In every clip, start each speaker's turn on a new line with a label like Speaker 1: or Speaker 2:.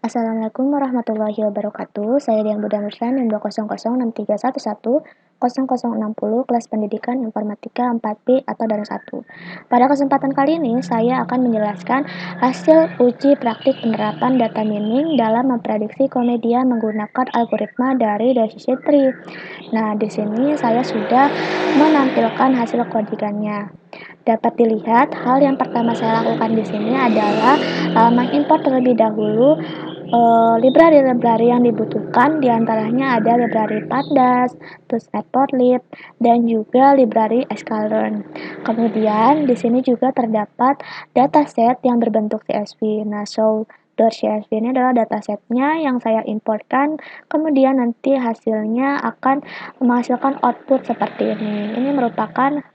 Speaker 1: Assalamualaikum warahmatullahi wabarakatuh. Saya Dian Budha Nursan, NIM 20063110060 kelas pendidikan informatika 4B atau dari 1. Pada kesempatan kali ini, saya akan menjelaskan hasil uji praktik penerapan data mining dalam memprediksi komedian menggunakan algoritma dari decision tree. Nah, di sini saya sudah menampilkan hasil codingannya. Dapat dilihat, hal yang pertama saya lakukan di sini adalah mengimport terlebih dahulu library-library yang dibutuhkan. Diantaranya ada library Pandas, terus Matplotlib, dan juga library sklearn. Kemudian di sini juga terdapat dataset yang berbentuk CSV. Nah, show.csv ini adalah datasetnya yang saya importkan. Kemudian nanti hasilnya akan menghasilkan output seperti ini. Ini merupakan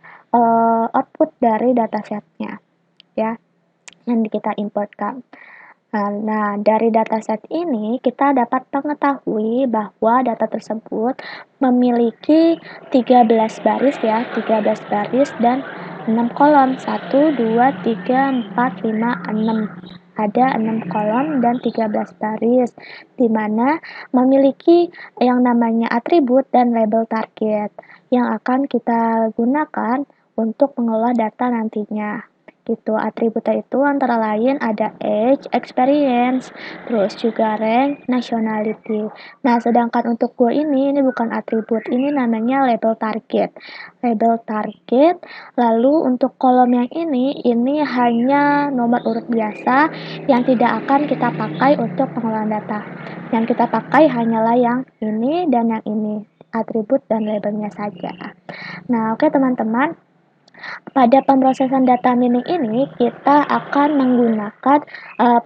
Speaker 1: output dari datasetnya, ya, yang kita importkan. Nah, dari dataset ini kita dapat mengetahui bahwa data tersebut memiliki 13 baris ya, 13 baris dan 6 kolom. 1, 2, 3, 4, 5, 6. Ada 6 kolom dan 13 baris, di mana memiliki yang namanya atribut dan label target yang akan kita gunakan untuk mengolah data nantinya. Gitu. Atributnya itu antara lain ada age, experience, terus juga rank, nationality. Nah, sedangkan untuk gue ini bukan atribut, ini namanya label target. Label target, lalu untuk kolom yang ini hanya nomor urut biasa yang tidak akan kita pakai untuk pengolahan data. Yang kita pakai hanyalah yang ini dan yang ini, atribut dan labelnya saja. Nah, oke teman-teman. Pada pemrosesan data mining ini, kita akan menggunakan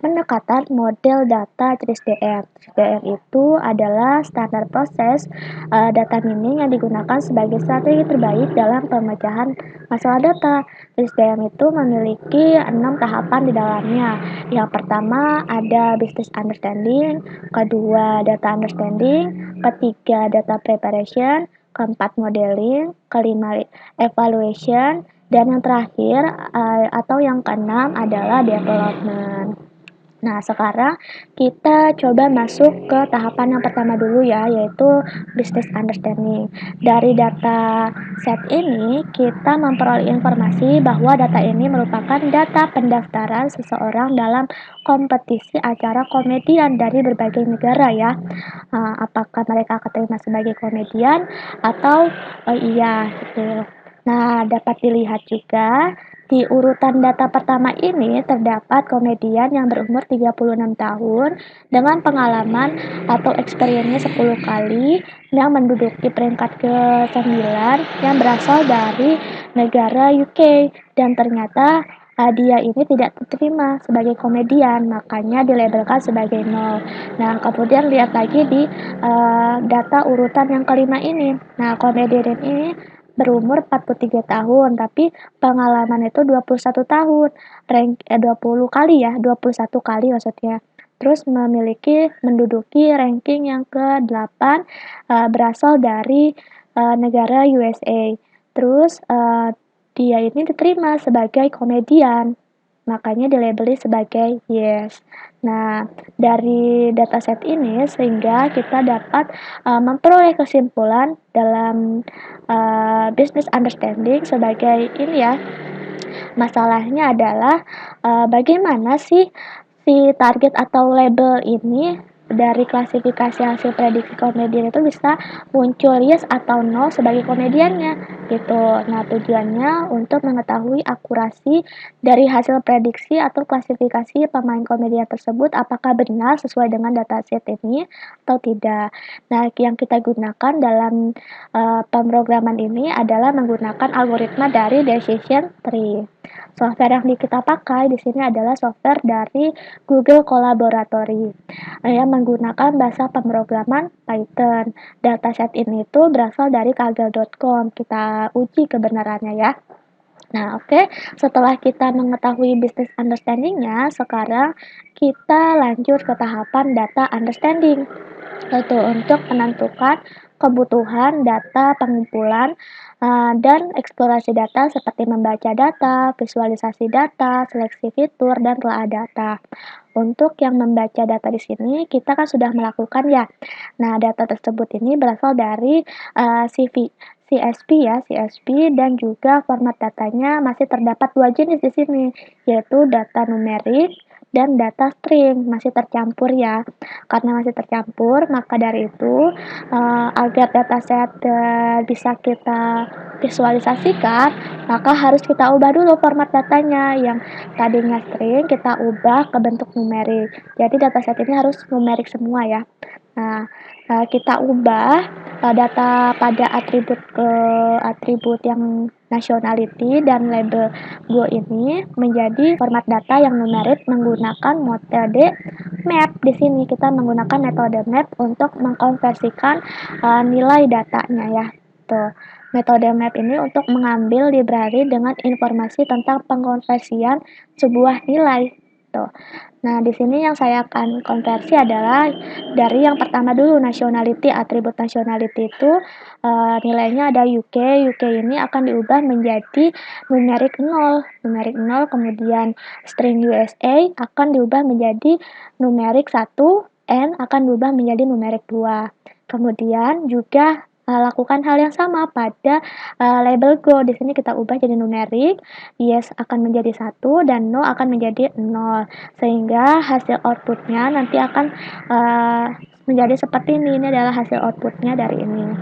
Speaker 1: pendekatan model data CRISDR. CRISDR itu adalah standar proses data mining yang digunakan sebagai strategi terbaik dalam pemecahan masalah data. CRISDR itu memiliki 6 tahapan di dalamnya. Yang pertama ada business understanding, kedua data understanding, ketiga data preparation, keempat modeling, kelima evaluation, dan yang terakhir atau yang keenam adalah development. Nah, sekarang kita coba masuk ke tahapan yang pertama dulu ya, yaitu business understanding. Dari data set ini, kita memperoleh informasi bahwa data ini merupakan data pendaftaran seseorang dalam kompetisi acara komedian dari berbagai negara ya. Apakah mereka keterima sebagai komedian atau iya gitu. Nah, dapat dilihat juga di urutan data pertama ini terdapat komedian yang berumur 36 tahun dengan pengalaman atau experience-nya 10 kali yang menduduki peringkat ke-9 yang berasal dari negara UK dan ternyata dia ini tidak diterima sebagai komedian, makanya dilabelkan sebagai 0. Nah, kemudian lihat lagi di data urutan yang kelima ini. Nah, komedian ini berumur 43 tahun, tapi pengalaman itu 21 tahun, 20 kali ya, 21 kali maksudnya. Terus menduduki ranking yang ke-8 berasal dari negara USA. Terus dia ini diterima sebagai komedian, makanya dilabeli sebagai yes. Nah, dari dataset ini sehingga kita dapat memperoleh kesimpulan dalam business understanding sebagai ini ya. Masalahnya adalah bagaimana sih si target atau label ini dari klasifikasi hasil prediksi komedian itu bisa muncul yes atau no sebagai komediannya gitu. Nah, tujuannya untuk mengetahui akurasi dari hasil prediksi atau klasifikasi pemain komedian tersebut apakah benar sesuai dengan dataset ini atau tidak. Nah, yang kita gunakan dalam pemrograman ini adalah menggunakan algoritma dari decision tree. Software yang kita pakai di sini adalah software dari Google Colaboratory yang menggunakan bahasa pemrograman Python. Dataset ini tuh berasal dari kaggle.com. Kita uji kebenarannya ya. Nah, oke. Setelah kita mengetahui business understanding-nya, sekarang kita lanjut ke tahapan data understanding, yaitu untuk menentukan kebutuhan data pengumpulan dan eksplorasi data seperti membaca data, visualisasi data, seleksi fitur, dan telah data. Untuk yang membaca data di sini, kita kan sudah melakukan ya. Nah, data tersebut ini berasal dari CSV ya, CSV dan juga format datanya masih terdapat dua jenis di sini, yaitu data numerik dan data string, masih tercampur ya. Karena masih tercampur, maka dari itu agar dataset bisa kita visualisasikan, maka harus kita ubah dulu format datanya yang tadinya string kita ubah ke bentuk numerik. Jadi dataset ini harus numerik semua ya. Nah, kita ubah data pada atribut yang nationality dan label Go ini menjadi format data yang numerik menggunakan metode map. Di sini kita menggunakan metode map untuk mengkonversikan nilai datanya ya. Tuh. Metode map ini untuk mengambil library dengan informasi tentang pengkonversian sebuah nilai. Tuh. Nah, di sini yang saya akan konversi adalah dari yang pertama dulu, nationality. Atribut nationality itu nilainya ada UK. UK ini akan diubah menjadi numerik 0. Numerik 0, kemudian string USA akan diubah menjadi numerik 1, N akan diubah menjadi numerik 2. Kemudian juga lakukan hal yang sama pada label Go. Di sini kita ubah jadi numerik, yes akan menjadi 1 dan no akan menjadi 0. Sehingga hasil outputnya nanti akan menjadi seperti ini. Ini adalah hasil outputnya dari ini.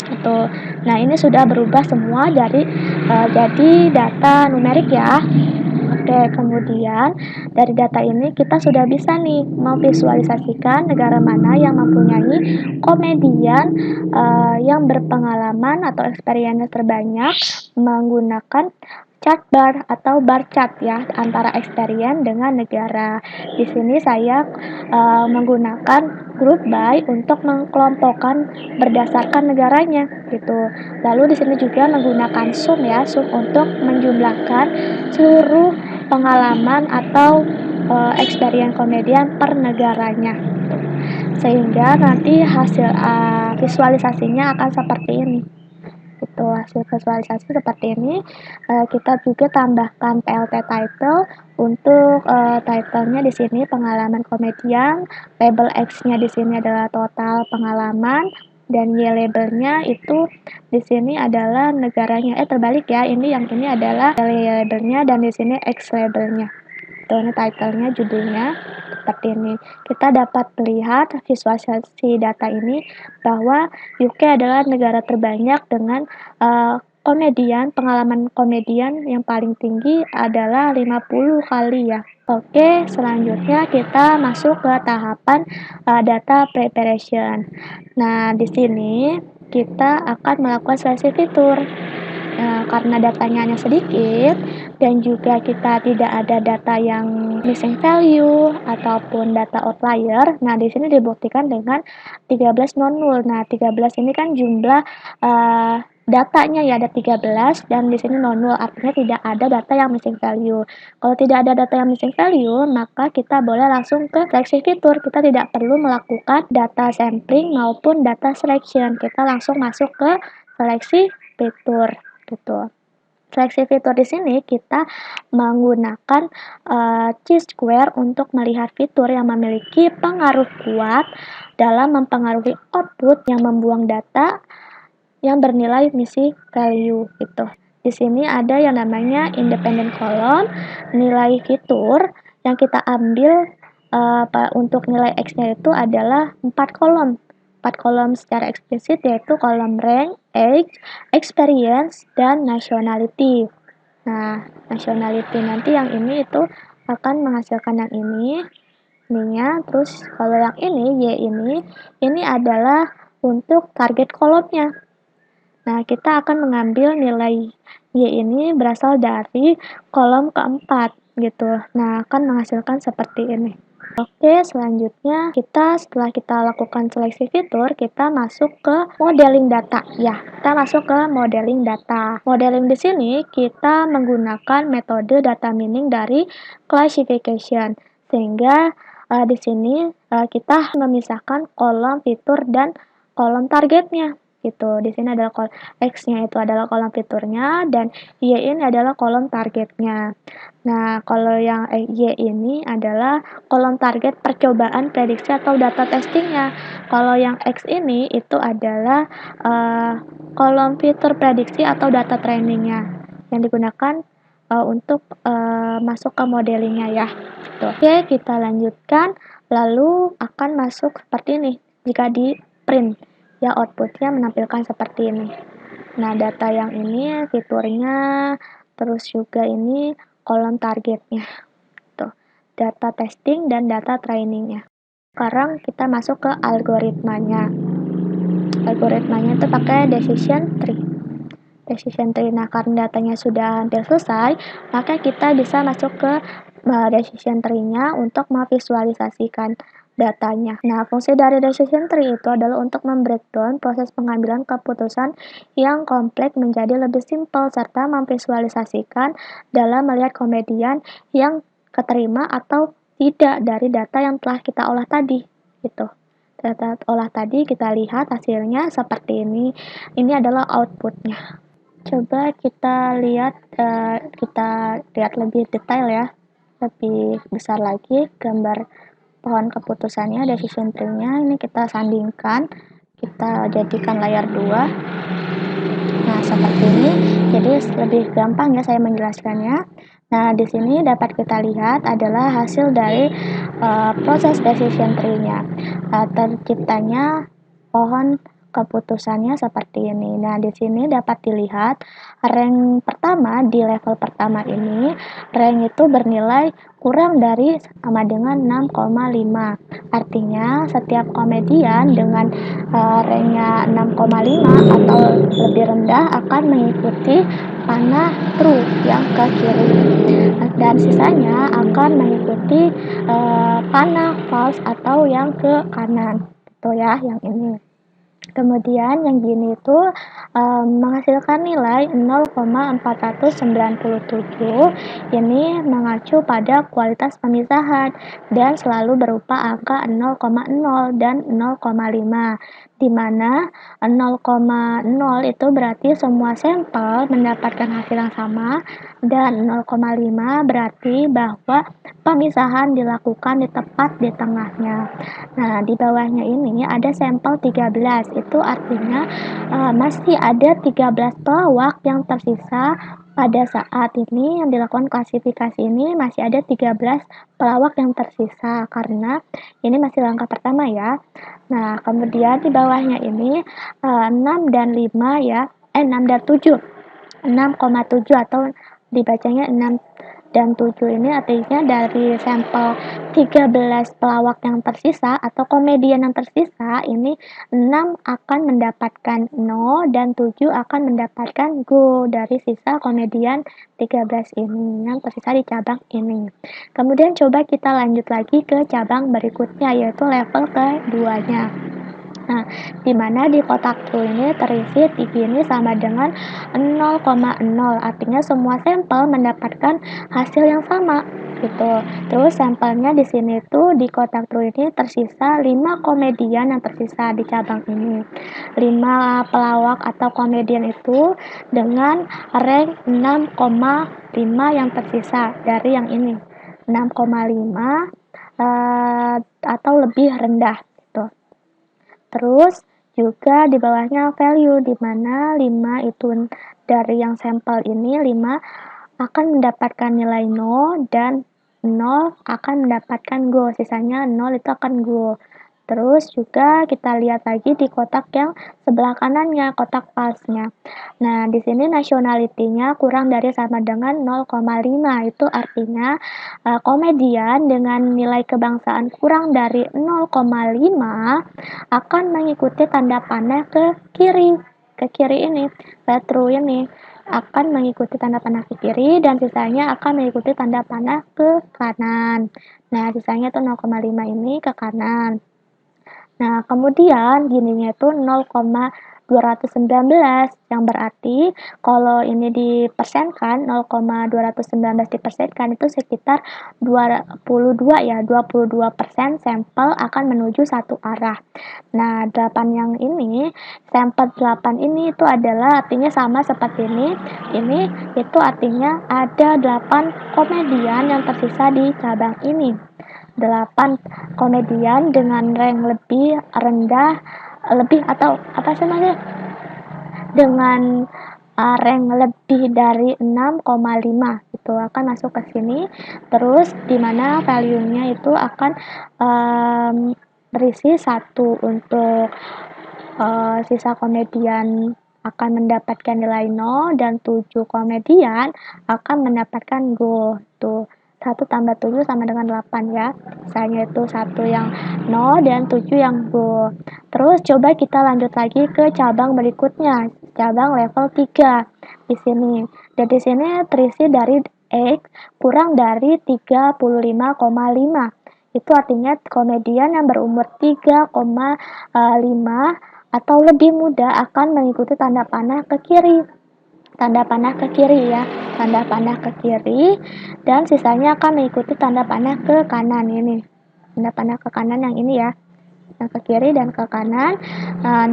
Speaker 1: Itu. Nah, ini sudah berubah semua dari jadi data numerik ya. Oke, kemudian dari data ini kita sudah bisa nih memvisualisasikan negara mana yang mempunyai komedian yang berpengalaman atau experience terbanyak menggunakan chart bar atau bar chart ya antara experience dengan negara. Di sini saya menggunakan group by untuk mengkelompokkan berdasarkan negaranya gitu. Lalu di sini juga menggunakan sum ya, sum untuk menjumlahkan seluruh pengalaman atau experience komedian per negaranya. Sehingga nanti hasil visualisasinya akan seperti ini. Itu hasil visualisasi seperti ini. Kita juga tambahkan PLT title untuk titlenya di sini pengalaman komedian, label X-nya di sini adalah total pengalaman dan Y labelnya itu di sini adalah negaranya. Terbalik ya, ini yang ini adalah Y labelnya dan di sini X labelnya. Tuh, ini titlenya, judulnya seperti ini. Kita dapat melihat visualisasi data ini bahwa UK adalah negara terbanyak dengan pengalaman komedian yang paling tinggi adalah 50 kali ya. Oke, selanjutnya kita masuk ke tahapan data preparation. Nah, di sini kita akan melakukan seleksi fitur. Karena datanya hanya sedikit dan juga kita tidak ada data yang missing value ataupun data outlier. Nah, di sini dibuktikan dengan 13 non null. Nah, 13 ini kan jumlah datanya ya, ada 13 dan di sini non null, artinya tidak ada data yang missing value. Kalau tidak ada data yang missing value, maka kita boleh langsung ke seleksi fitur. Kita tidak perlu melakukan data sampling maupun data selection. Kita langsung masuk ke seleksi fitur gitu. Seleksi fitur di sini kita menggunakan chi-square untuk melihat fitur yang memiliki pengaruh kuat dalam mempengaruhi output yang membuang data yang bernilai missing value gitu. Di sini ada yang namanya independent column, nilai fitur yang kita ambil untuk nilai X-nya itu adalah 4 kolom. 4 kolom secara eksplisit yaitu kolom rank, age, experience, dan nationality. Nah, nationality nanti yang ini itu akan menghasilkan yang ininya. Terus kalau yang ini, Y ini adalah untuk target kolomnya. Nah, kita akan mengambil nilai Y ini berasal dari kolom keempat gitu. Nah, akan menghasilkan seperti ini. Oke, selanjutnya setelah kita lakukan seleksi fitur, kita masuk ke modeling data. Ya, kita masuk ke modeling data. Modeling di sini kita menggunakan metode data mining dari classification. Sehingga di sini kita memisahkan kolom fitur dan kolom targetnya. gitu. Di sini adalah X-nya itu adalah kolom fiturnya dan Y ini adalah kolom targetnya. Nah, kalau yang Y ini adalah kolom target percobaan prediksi atau data testingnya. Kalau yang X ini itu adalah kolom fitur prediksi atau data trainingnya yang digunakan untuk masuk ke modelingnya ya. Gitu. Oke, kita lanjutkan. Lalu akan masuk seperti ini jika di print. Ya, outputnya menampilkan seperti ini. Nah, data yang ini fiturnya, terus juga ini kolom targetnya. Tuh, data testing dan data trainingnya. Sekarang kita masuk ke algoritmanya. Algoritmanya itu pakai decision tree. Decision tree. Nah, karena datanya sudah hampir selesai, maka kita bisa masuk ke decision tree-nya untuk memvisualisasikan datanya. Nah, fungsi dari decision tree itu adalah untuk membreakdown proses pengambilan keputusan yang kompleks menjadi lebih simpel serta memvisualisasikan dalam melihat komedian yang keterima atau tidak dari data yang telah kita olah tadi. Gitu. Data olah tadi kita lihat hasilnya seperti ini. Ini adalah outputnya. Coba kita lihat lebih detail ya, lebih besar lagi gambar pohon keputusannya, decision tree-nya. Ini kita sandingkan, kita jadikan layar 2. Nah, seperti ini. Jadi lebih gampang ya saya menjelaskannya. Nah, di sini dapat kita lihat adalah hasil dari proses decision tree-nya. Terciptanya pohon keputusannya seperti ini. Nah, di sini dapat dilihat rank pertama di level pertama ini, rank itu bernilai kurang dari sama dengan 6,5. Artinya, setiap komedian dengan ranknya 6,5 atau lebih rendah akan mengikuti panah true yang ke kiri. Dan sisanya akan mengikuti panah false atau yang ke kanan. Itu ya, yang ini. Kemudian yang gini itu menghasilkan nilai 0,497. Ini mengacu pada kualitas pemisahan dan selalu berupa angka 0,0 dan 0,5, di mana 0,0 itu berarti semua sampel mendapatkan hasil yang sama dan 0,5 berarti bahwa pemisahan dilakukan tepat di tengahnya. Nah, di bawahnya ini ada sampel 13. Itu artinya masih ada 13 pelawak yang tersisa pada saat ini yang dilakukan klasifikasi ini, masih ada 13 pelawak yang tersisa karena ini masih langkah pertama ya. Nah, kemudian di bawahnya ini 6 dan 5 ya, 6 dan 7. 6,7 atau dibacanya 6 dan 7 ini artinya dari sampel 13 pelawak yang tersisa atau komedian yang tersisa ini 6 akan mendapatkan no dan 7 akan mendapatkan go dari sisa komedian 13 ini yang tersisa di cabang ini. Kemudian coba kita lanjut lagi ke cabang berikutnya yaitu level keduanya. Nah, di mana di kotak true ini terisi ini sama dengan 0,0, artinya semua sampel mendapatkan hasil yang sama gitu. Terus sampelnya di sini tuh di kotak true ini tersisa 5 komedian yang tersisa di cabang ini. 5 pelawak atau komedian itu dengan rank 6,5 yang tersisa dari yang ini. 6,5 atau lebih rendah. Terus juga di bawahnya value di mana 5 itu dari yang sampel ini 5 akan mendapatkan nilai no dan 0 akan mendapatkan go. Sisanya 0 itu akan go. Terus juga kita lihat lagi di kotak yang sebelah kanannya, kotak false-nya. Nah, di sini nationality-nya kurang dari sama dengan 0,5. Itu artinya komedian dengan nilai kebangsaan kurang dari 0,5 akan mengikuti tanda panah ke kiri. Ke kiri ini, true ini akan mengikuti tanda panah ke kiri dan sisanya akan mengikuti tanda panah ke kanan. Nah, sisanya itu 0,5 ini ke kanan. Nah, kemudian gininya itu 0,25 219, yang berarti kalau ini dipersenkan, 0,219 dipersenkan itu sekitar 22 ya, 22% sampel akan menuju satu arah. Nah, 8 yang ini, sampel 8 ini itu adalah artinya sama seperti ini. Ini itu artinya ada 8 komedian yang tersisa di cabang ini. 8 komedian dengan rank lebih rendah, lebih atau apa sih namanya, dengan rank lebih dari 6,5 itu akan masuk ke sini. Terus dimana value-nya itu akan berisi 1 untuk sisa komedian akan mendapatkan nilai 0 dan 7 komedian akan mendapatkan gold. Tuh, 1 tambah 7 sama dengan 8 ya. Misalnya itu 1 yang 0 dan 7 yang gold. Terus coba kita lanjut lagi ke cabang berikutnya, cabang level 3 di sini. Dan di sini terisi dari X kurang dari 35,5. Itu artinya komedian yang berumur 3,5 atau lebih muda akan mengikuti tanda panah ke kiri. Tanda panah ke kiri ya, tanda panah ke kiri, dan sisanya akan mengikuti tanda panah ke kanan ini. Tanda panah ke kanan yang ini ya, yang ke kiri dan ke kanan.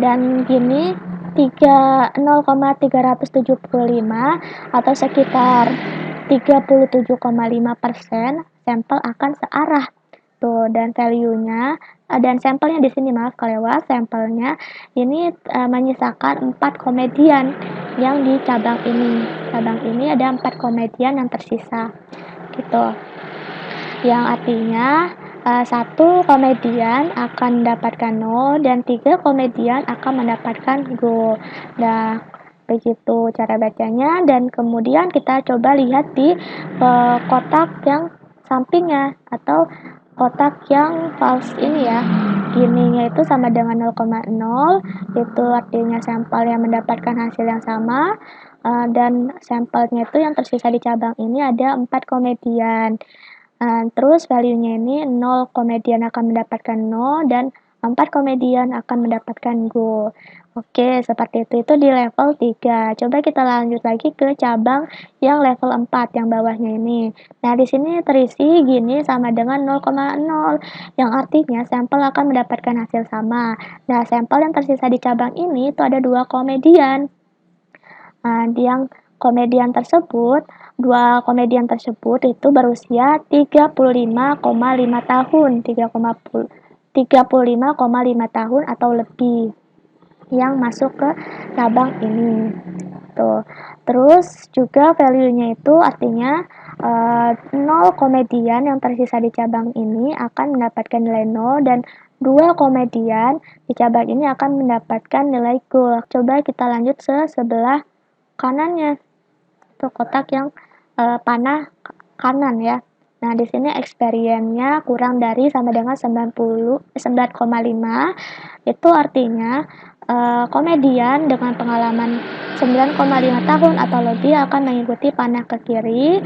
Speaker 1: Dan gini 0,375 atau sekitar 37,5% sampel akan searah. Tuh, dan value-nya dan sampelnya di sini maaf kelewat, sampelnya ini menyisakan 4 komedian yang di cabang ini. Cabang ini ada 4 komedian yang tersisa. Gitu. Yang artinya 1 komedian akan mendapatkan 0 dan 3 komedian akan mendapatkan gold. Nah, begitu cara bacanya, dan kemudian kita coba lihat di kotak yang sampingnya atau kotak yang false ini ya. Gininya itu sama dengan 0,0, itu artinya sampel yang mendapatkan hasil yang sama. Dan sampelnya itu yang tersisa di cabang ini ada 4 komedian. Terus value-nya ini 0 komedian akan mendapatkan 0 dan 4 komedian akan mendapatkan gold. Oke, seperti itu di level 3. Coba kita lanjut lagi ke cabang yang level 4 yang bawahnya ini. Nah, di sini terisi gini sama dengan 0,0, yang artinya sampel akan mendapatkan hasil sama. Nah, sampel yang tersisa di cabang ini itu ada 2 komedian. Yang komedian tersebut, 2 komedian tersebut itu berusia 35,5 tahun, 35,5 tahun atau lebih yang masuk ke cabang ini. Tuh. Terus juga value-nya itu artinya 0 komedian yang tersisa di cabang ini akan mendapatkan nilai 0 dan 2 komedian di cabang ini akan mendapatkan nilai gold. Coba kita lanjut ke sebelah kanannya, itu kotak yang panah kanan ya. Nah, di sini experience-nya kurang dari sama dengan 9,5. Itu artinya komedian dengan pengalaman 9,5 tahun atau lebih akan mengikuti panah ke kiri.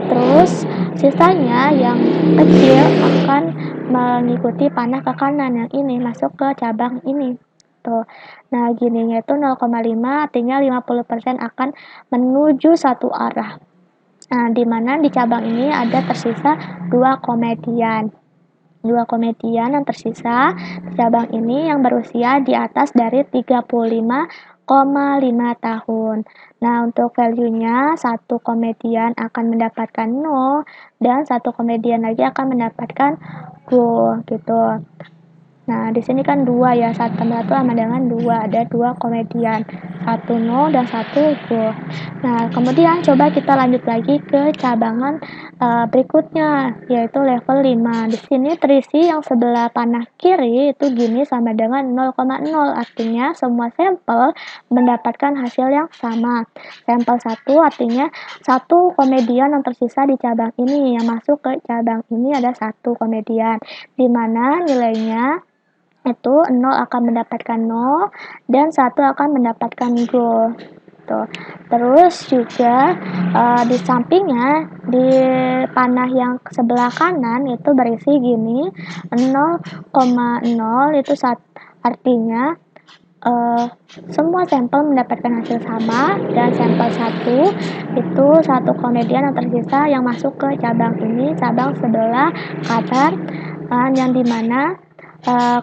Speaker 1: Terus sisanya yang kecil akan mengikuti panah ke kanan, yang ini masuk ke cabang ini. Tuh. Nah, gininya itu 0,5 artinya 50% akan menuju satu arah. Nah, di mana di cabang ini ada tersisa 2 komedian. 2 komedian yang tersisa di cabang ini yang berusia di atas dari 35,5 tahun. Nah, untuk value-nya 1 komedian akan mendapatkan 0 dan 1 komedian lagi akan mendapatkan gold gitu. Nah, di sini kan 2 ya, 1 tambah 1 sama dengan 2, ada 2 komedian, 1 0 dan 1 gold. Nah, kemudian coba kita lanjut lagi ke cabangan berikutnya, yaitu level 5. Di sini terisi yang sebelah panah kiri itu gini sama dengan 0,0, artinya semua sampel mendapatkan hasil yang sama. Sampel 1 artinya 1 komedian yang tersisa di cabang ini, yang masuk ke cabang ini ada 1 komedian, di mana nilainya itu 0 akan mendapatkan 0 dan 1 akan mendapatkan gold. Tuh. Terus juga di sampingnya di panah yang sebelah kanan itu berisi gini 0,0, itu artinya uh, semua sampel mendapatkan hasil sama, dan sampel 1 itu satu komedian yang tersisa yang masuk ke cabang ini, cabang sebelah kanan, yang dimana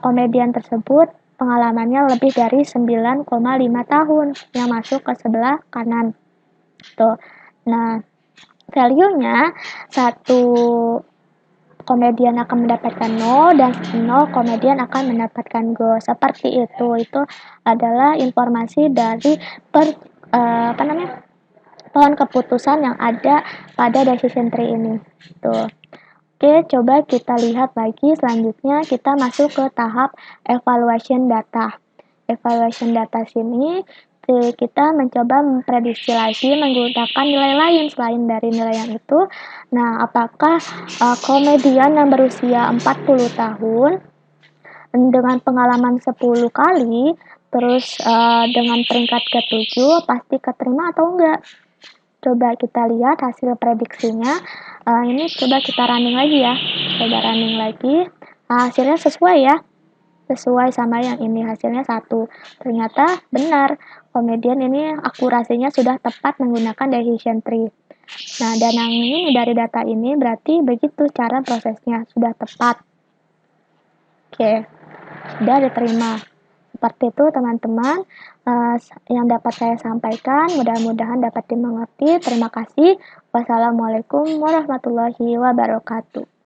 Speaker 1: komedian tersebut pengalamannya lebih dari 9,5 tahun yang masuk ke sebelah kanan. Tuh. Nah, value-nya satu komedian akan mendapatkan 0 dan 0 komedian akan mendapatkan go. Seperti itu. Itu adalah informasi dari pohon keputusan yang ada pada decision tree ini. Tuh. Oke, coba kita lihat lagi selanjutnya kita masuk ke tahap evaluation data. Evaluation data sini kita mencoba memprediksi lagi menggunakan nilai lain selain dari nilai yang itu. Nah, apakah komedian yang berusia 40 tahun dengan pengalaman 10 kali terus dengan peringkat ke-7 pasti keterima atau enggak? Coba kita lihat hasil prediksinya. Ini coba kita running lagi ya. Coba running lagi. Hasilnya sesuai ya. Sesuai sama yang ini, hasilnya 1. Ternyata benar. Komedian ini akurasinya sudah tepat menggunakan decision tree. Nah, dan yang ini dari data ini berarti begitu cara prosesnya, sudah tepat. Oke, sudah diterima. Seperti itu teman-teman yang dapat saya sampaikan, mudah-mudahan dapat dimengerti. Terima kasih. Wassalamualaikum warahmatullahi wabarakatuh.